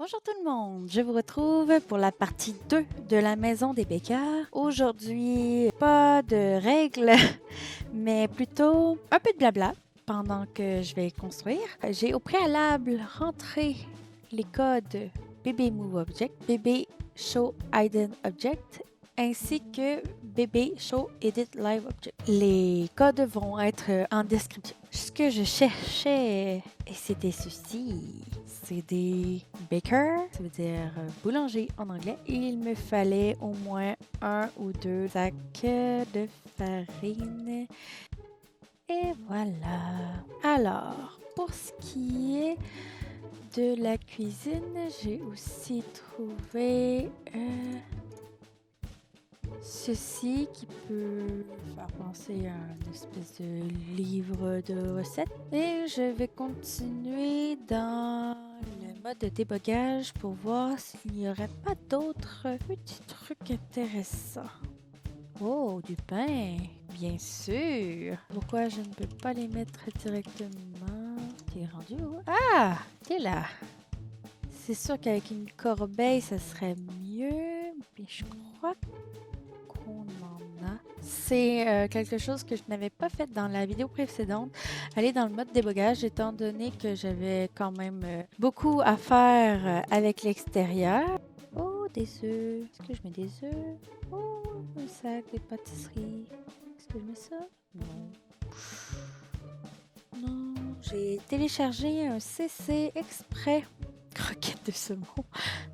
Bonjour tout le monde, je vous retrouve pour la partie 2 de la maison des Bécquers. Aujourd'hui, pas de règles, mais plutôt un peu de blabla pendant que je vais construire. J'ai au préalable rentré les codes BB Move Object, BB Show Hidden Object, ainsi que BB Show Edit Live Object. Les codes vont être en description. Ce que je cherchais, et c'était ceci. C'est des bakers, ça veut dire boulanger en anglais. Il me fallait au moins 1 ou 2 sacs de farine. Et voilà. Alors, pour ce qui est de la cuisine, j'ai aussi trouvé ceci qui peut faire penser à une espèce de livre de recettes. Et je vais continuer dans le mode de débogage pour voir s'il n'y aurait pas d'autres petits trucs intéressants. Oh, du pain, bien sûr. Pourquoi je ne peux pas les mettre directement? T'es rendu où? Ah, t'es là. C'est sûr qu'avec une corbeille, ça serait mieux. Mais je crois qu'on en a. C'est quelque chose que je n'avais pas fait dans la vidéo précédente. Aller dans le mode débogage, étant donné que j'avais quand même beaucoup à faire avec l'extérieur. Oh, des œufs. Est-ce que je mets des œufs? Oh, un sac de pâtisserie. Est-ce que je mets ça? Non. Non, j'ai téléchargé un CC exprès. Croquette de saumon.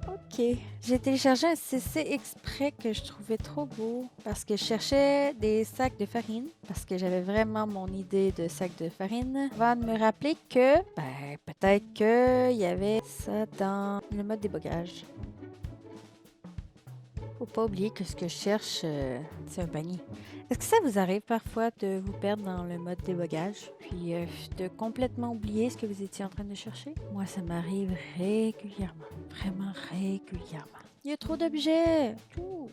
Ok. J'ai téléchargé un CC exprès que je trouvais trop beau parce que je cherchais des sacs de farine parce que j'avais vraiment mon idée de sac de farine avant de me rappeler que peut-être qu'il y avait ça dans le mode débogage. Faut pas oublier que ce que je cherche, c'est un panier. Est-ce que ça vous arrive parfois de vous perdre dans le mode débogage, puis de complètement oublier ce que vous étiez en train de chercher? Moi, ça m'arrive régulièrement. Vraiment régulièrement. Il y a trop d'objets! Tout!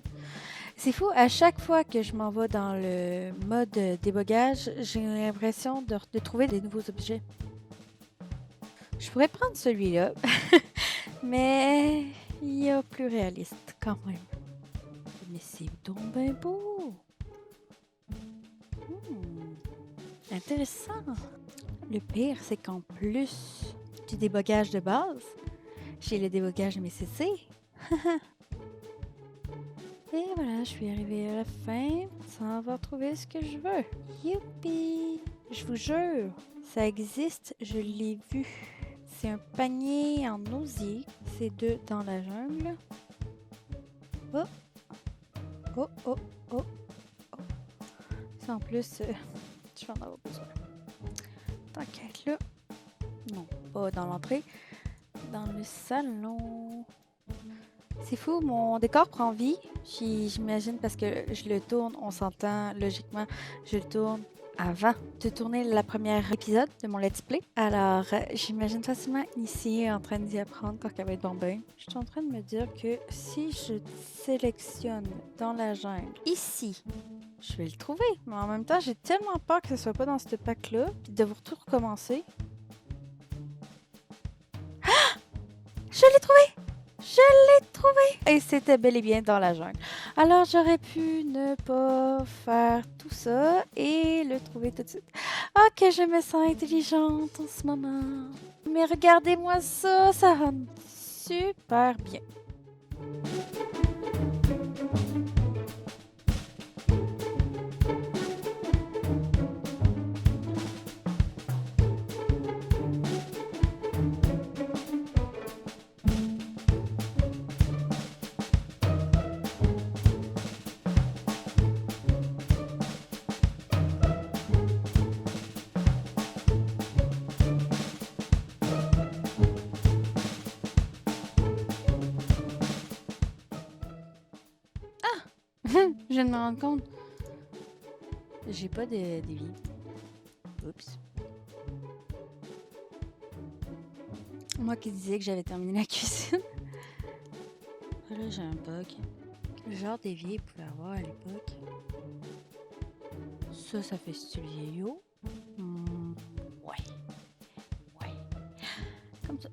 C'est fou, à chaque fois que je m'en vais dans le mode débogage, j'ai l'impression de trouver des nouveaux objets. Je pourrais prendre celui-là, mais il est plus réaliste quand même. Mais c'est donc bien beau! Intéressant! Le pire, c'est qu'en plus du débogage de base, j'ai le débogage de mes CC. Et voilà, je suis arrivée à la fin sans avoir trouvé ce que je veux. Youpi! Je vous jure, ça existe, je l'ai vu. C'est un panier en osier. C'est deux dans la jungle. Oh! Oh, oh, oh, oh. Ça, en plus, je vais en avoir besoin. Tant qu'à être là. Non, pas dans l'entrée. Dans le salon. C'est fou, mon décor prend vie. J'imagine parce que je le tourne, on s'entend logiquement, je le tourne avant de tourner le premier épisode de mon Let's Play. Alors, j'imagine facilement ici en train d'y apprendre quand elle va être bombée. Je suis en train de me dire que si je sélectionne dans la jungle, ici, je vais le trouver. Mais en même temps, j'ai tellement peur que ce soit pas dans ce pack-là, puis de vous tout recommencer. Ah! Je l'ai trouvé! Je l'ai trouvé! Et c'était bel et bien dans la jungle. Alors, j'aurais pu ne pas faire tout ça et le trouver tout de suite. Ok, je me sens intelligente en ce moment. Mais regardez-moi ça, ça rend super bien. Je viens de me rendre compte. J'ai pas de vie. Oups. Moi qui disais que j'avais terminé la cuisine. Là, j'ai un bug. Le genre d'évier qu'il pouvait avoir à l'époque. Ça fait style vieillot. Ouais. Ouais. Comme ça.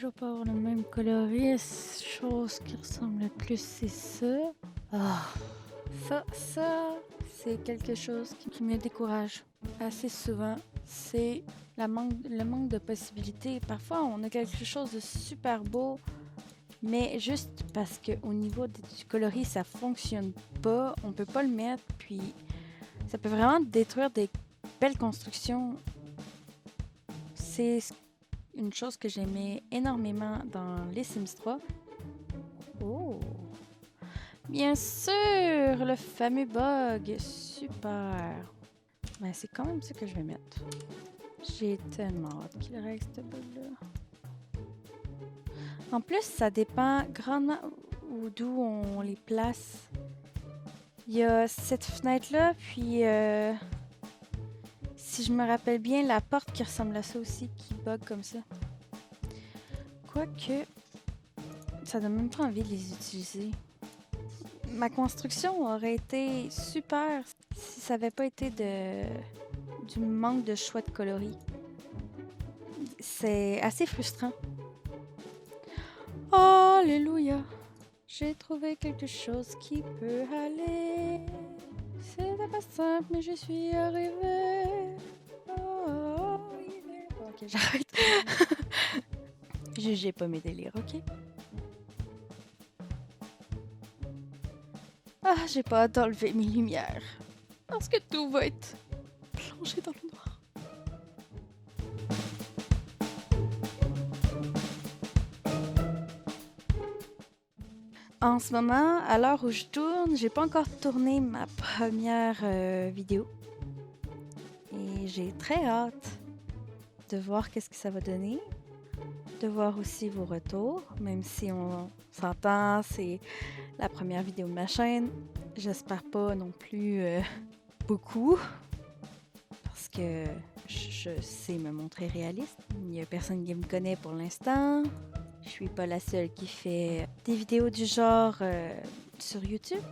toujours pas avoir le même coloris. Chose qui ressemble le plus, c'est ça. Ah, ça, c'est quelque chose qui me décourage assez souvent. C'est le manque de possibilités. Parfois, on a quelque chose de super beau, mais juste parce qu'au niveau du coloris, ça fonctionne pas, on peut pas le mettre, puis ça peut vraiment détruire des belles constructions. C'est une chose que j'aimais énormément dans les Sims 3. Oh! Bien sûr! Le fameux bug! Super! Ben, c'est quand même ça que je vais mettre. J'ai tellement hâte qu'il règle ce bug-là. En plus, ça dépend grandement d'où on les place. Il y a cette fenêtre-là, puis si je me rappelle bien, la porte qui ressemble à ça aussi, qui bug comme ça. Quoique, ça donne même pas envie de les utiliser. Ma construction aurait été super si ça n'avait pas été du manque de choix de coloris. C'est assez frustrant. Alléluia! J'ai trouvé quelque chose qui peut aller. C'était pas simple, mais je suis arrivée. Ok, j'arrête. Jugez pas mes délires, ok? Ah, j'ai pas hâte d'enlever mes lumières. Parce que tout va être plongé dans le noir. En ce moment, à l'heure où je tourne, j'ai pas encore tourné ma première vidéo. Et j'ai très hâte de voir qu'est-ce que ça va donner. De voir aussi vos retours, même si on s'entend, c'est la première vidéo de ma chaîne. J'espère pas non plus beaucoup, parce que je sais me montrer réaliste. Il n'y a personne qui me connaît pour l'instant. Je suis pas la seule qui fait des vidéos du genre sur YouTube.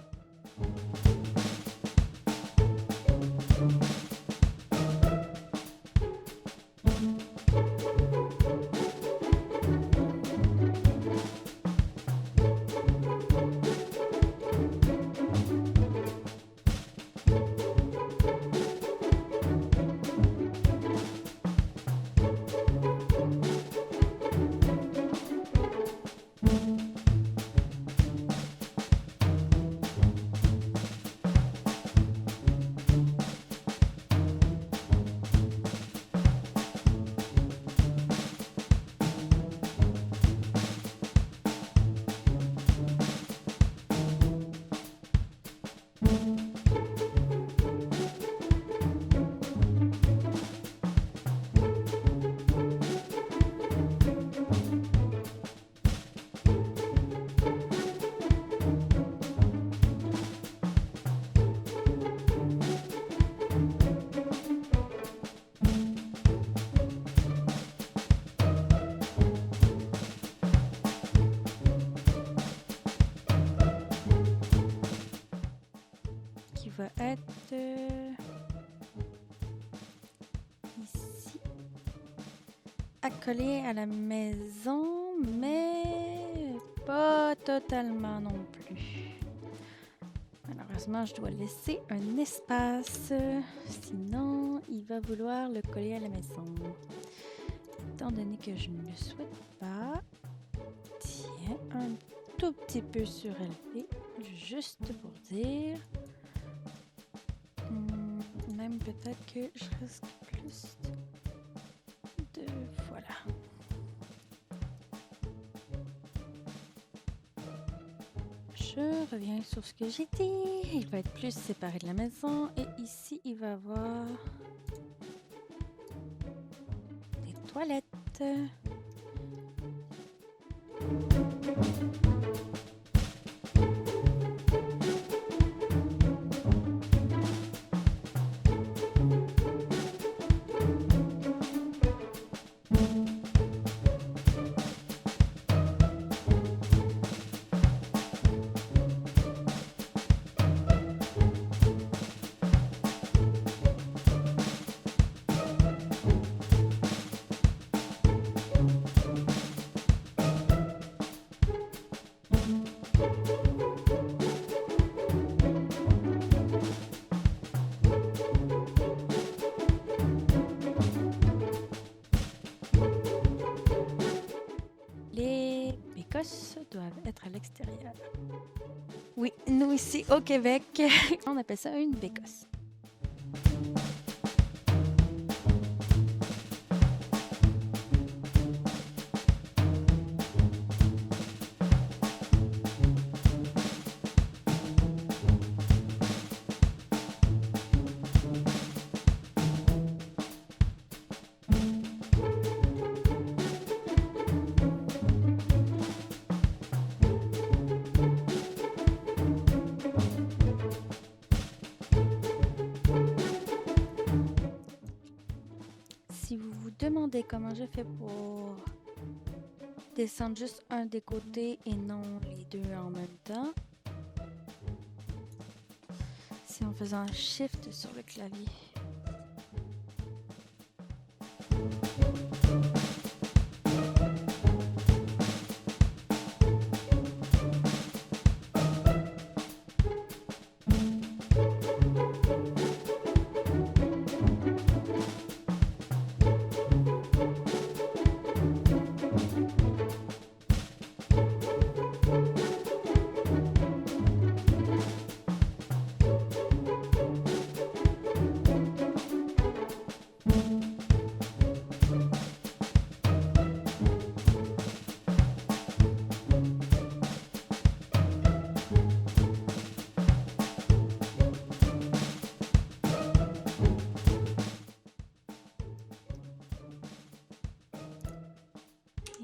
Va être ici, accolé à la maison, mais pas totalement non plus. Malheureusement, je dois laisser un espace, sinon il va vouloir le coller à la maison. Étant donné que je ne le souhaite pas, tiens, un tout petit peu surélevé, juste pour dire. Même peut-être que je risque plus de... Voilà. Je reviens sur ce que j'ai dit. Il va être plus séparé de la maison. Et ici, il va avoir des toilettes. bécosses doivent être à l'extérieur. Oui, nous ici au Québec, on appelle ça une bécosse. Si vous vous demandez comment je fais pour descendre juste un des côtés et non les deux en même temps, c'est en faisant un shift sur le clavier.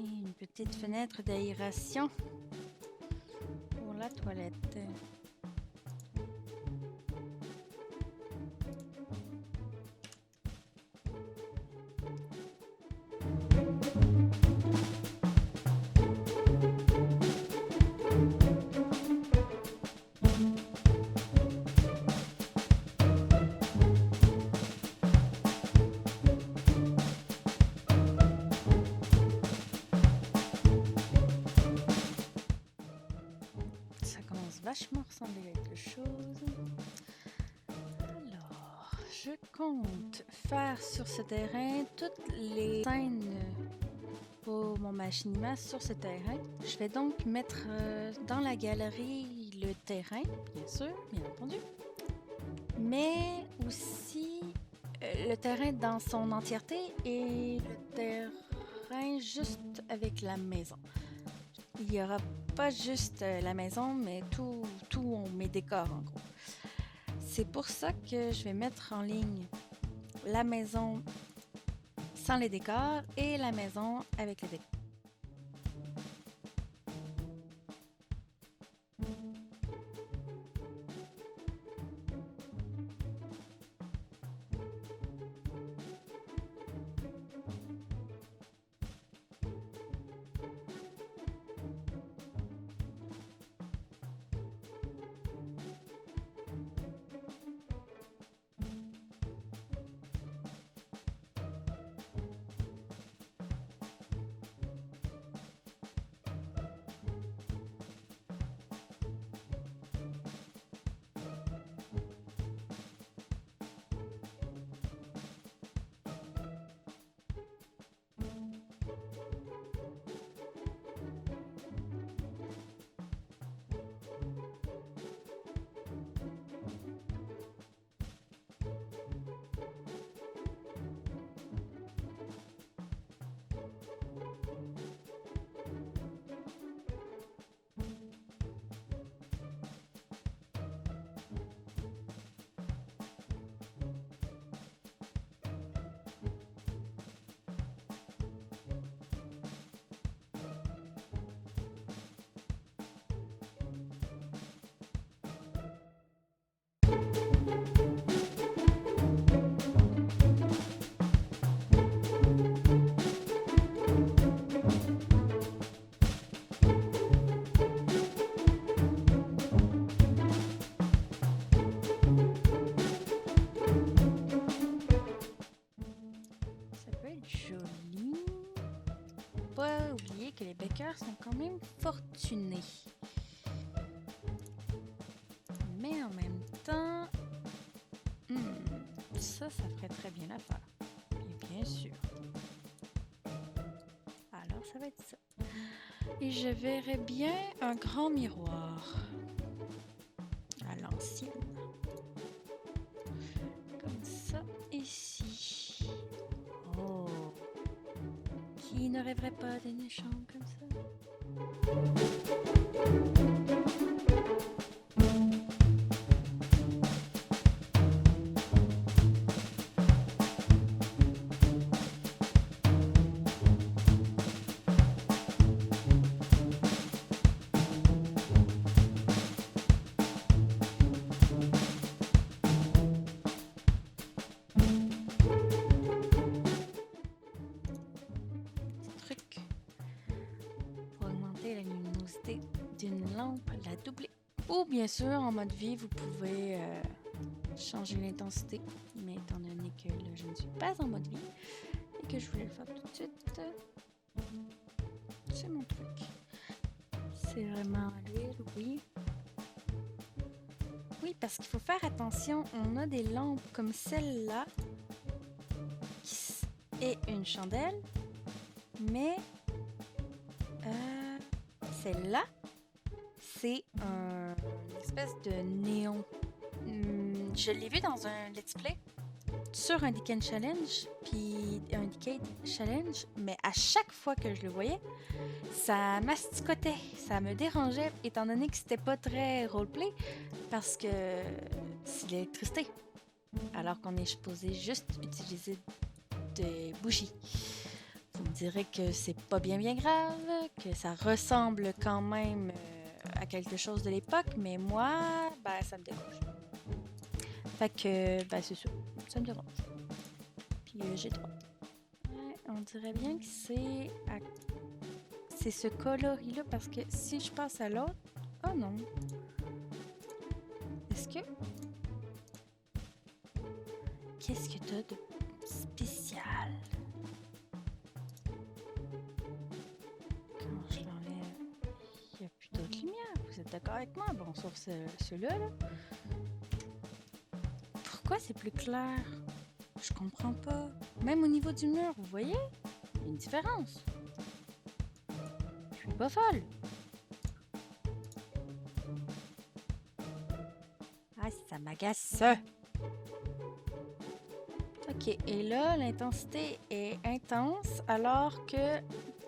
Et une petite fenêtre d'aération pour la toilette. Ça commence vachement à ressembler à quelque chose. Alors, je compte faire sur ce terrain toutes les scènes pour mon machinima sur ce terrain. Je vais donc mettre dans la galerie le terrain, bien sûr, bien entendu, mais aussi le terrain dans son entièreté et le terrain juste avec la maison. Il n'y aura pas juste la maison, mais tout mes décors en gros. C'est pour ça que je vais mettre en ligne la maison sans les décors et la maison avec les décors. Pas oublier que les Beckers sont quand même fortunés. Mais en même temps, ça ferait très bien l'affaire. Et bien sûr. Alors, ça va être ça. Et je verrais bien un grand miroir. À l'ancienne. Comme ça, ici. Oh. Qui ne rêverait pas d'une chambre comme ça? Truc pour augmenter la luminosité d'une lampe, la doubler. Ou bien sûr, en mode vie, vous pouvez changer l'intensité. Mais étant donné que là, je ne suis pas en mode vie et que je voulais le faire tout de suite, c'est mon truc. C'est vraiment à l'huile, oui. Oui, parce qu'il faut faire attention. On a des lampes comme celle-là et une chandelle, mais celle-là, c'est une espèce de néon. Je l'ai vu dans un let's play sur un Decade Challenge, puis un Decade Challenge, mais à chaque fois que je le voyais, ça masticotait, ça me dérangeait, étant donné que c'était pas très roleplay, parce que c'est l'électricité, alors qu'on est supposé juste utiliser des bougies. Vous me direz que c'est pas bien grave, que ça ressemble quand même à quelque chose de l'époque, mais moi, ben, ça me dérange. Fait que, ben, c'est ça, ça me dérange. Puis j'ai droit. Ouais, on dirait bien que c'est ce coloris-là, parce que si je passe à l'autre... Oh non! Est-ce que... Qu'est-ce que t'as de spécial? Quand je l'enlève, il n'y a plus d'autres lumières. Vous êtes d'accord avec moi? Bon, sauf ceux-là, là. Pourquoi c'est plus clair? Je comprends pas. Même au niveau du mur, vous voyez? Il y a une différence. Je suis pas folle. Ah, ça m'agace. Ok, et là, l'intensité est intense, alors que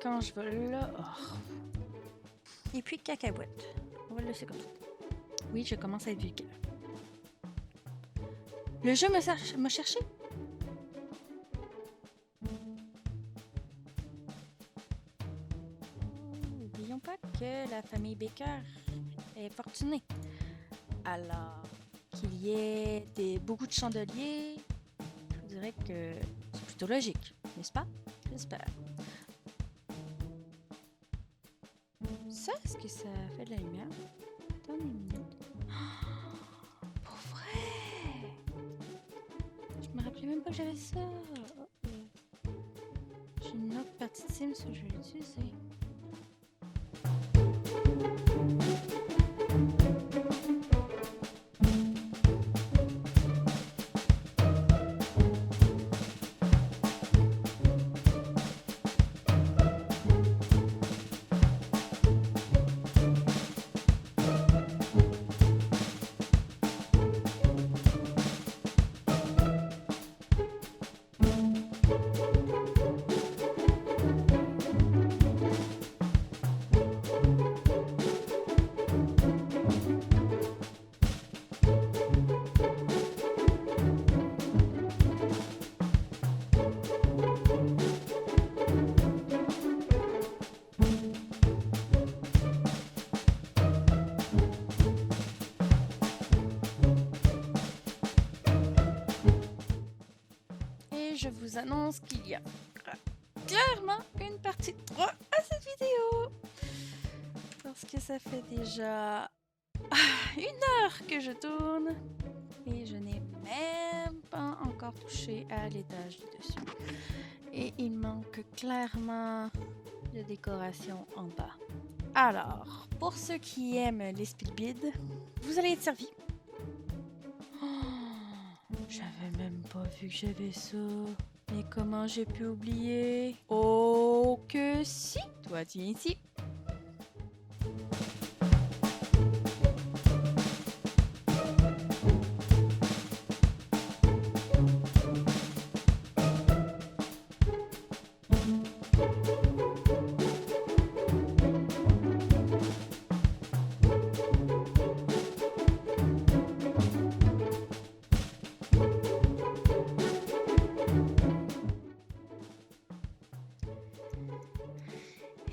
quand je vais là... Oh. Et puis, cacahuète. On va le laisser comme ça. Oui, je commence à être vulgaire. Le jeu m'a cherché. N'oublions pas que la famille Baker est fortunée. Alors, qu'il y ait beaucoup de chandeliers, je dirais que c'est plutôt logique, n'est-ce pas? J'espère. Ça, est-ce que ça fait de la lumière? Attendez une minute. Oh, pour vrai? Je me rappelais même pas que j'avais ça. J'ai une autre partie de Sims que je vais l'utiliser. Je vous annonce qu'il y a clairement une partie 3 à cette vidéo. Parce que ça fait déjà 1 heure que je tourne. Et je n'ai même pas encore touché à l'étage du dessus. Et il manque clairement de décoration en bas. Alors, pour ceux qui aiment les speedbids, vous allez être servis. J'avais même pas vu que j'avais ça. Mais comment j'ai pu oublier? Oh que si! Toi, tu viens ici.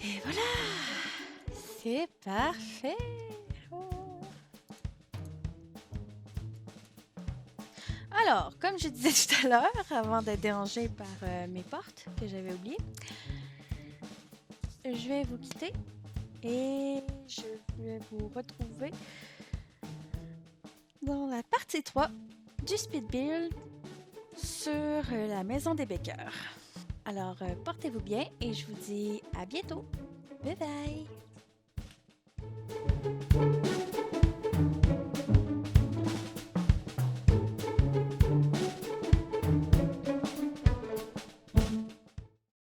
Et voilà! C'est parfait! Oh. Alors, comme je disais tout à l'heure, avant d'être dérangée par mes portes que j'avais oubliées, je vais vous quitter et je vais vous retrouver dans la partie 3 du speed build sur la maison des Baker. Alors, portez-vous bien et je vous dis à bientôt. Bye bye!